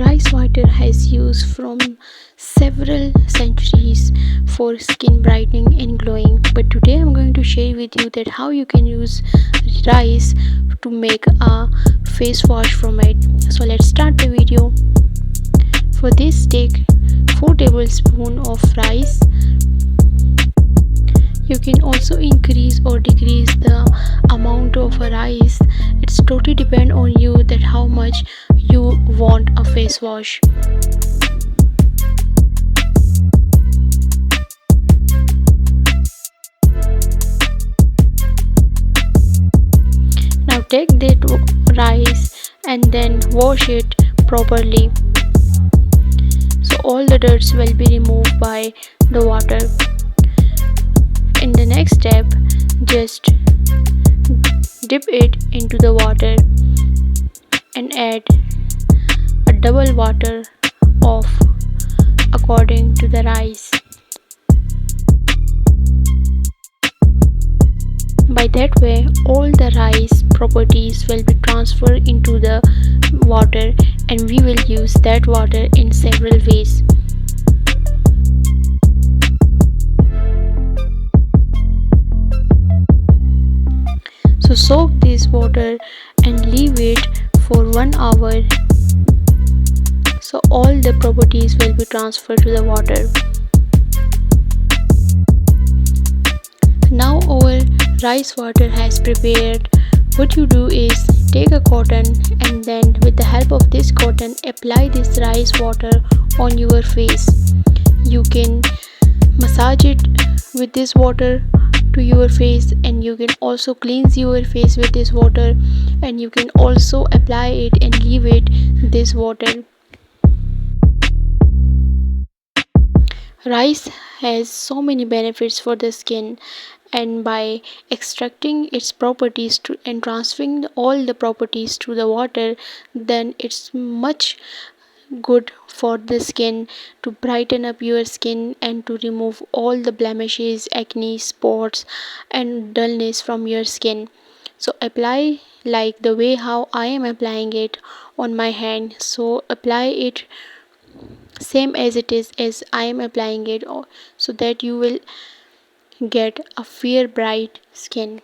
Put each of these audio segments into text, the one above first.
Rice water has used from several centuries for skin brightening and glowing, but today I'm going to share with you that how you can use rice to make a face wash from it. So let's start the video. For this, take 4 tablespoons of rice. You can also increase or decrease the amount of rice. It's totally depend on you that how much you want a face wash. Now take that rice and then wash it properly. So all the dirt will be removed by the water. In the next step, just dip it into the water and add a double water of according to the rice. By that way, all the rice properties will be transferred into the water, and we will use that water in several ways. So soak this water and leave it for 1 hour, so all the properties will be transferred to the water. Now our rice water has prepared. What you do is take a cotton and then with the help of this cotton apply this rice water on your face. You can massage it with this water to your face, and you can also cleanse your face with this water, and you can also apply it and leave it this water. Rice has so many benefits for the skin, and by extracting its properties and transferring all the properties to the water, then it's much good for the skin to brighten up your skin and to remove all the blemishes, acne, spots and dullness from your skin. So apply like the way how I am applying it on my hand. So apply it same as it is as I am applying it, so that you will get a fair bright skin.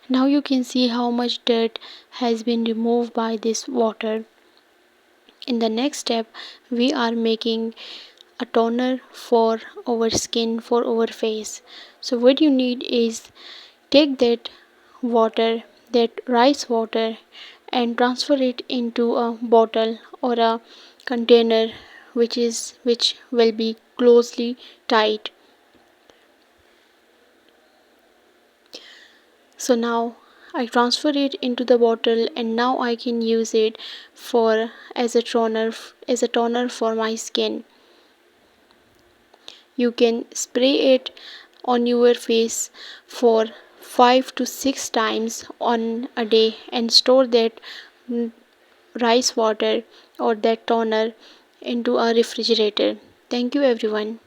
Now you can see how much dirt has been removed by this water. In the next step, we are making a toner for our skin, for our face. So what you need is take that water, that rice water, and transfer it into a bottle or a container which will be closely tied. So now I transfer it into the bottle, and now I can use it for as a toner for my skin. You can spray it on your face for 5 to 6 times on a day and store that rice water or that toner into a refrigerator. Thank you everyone.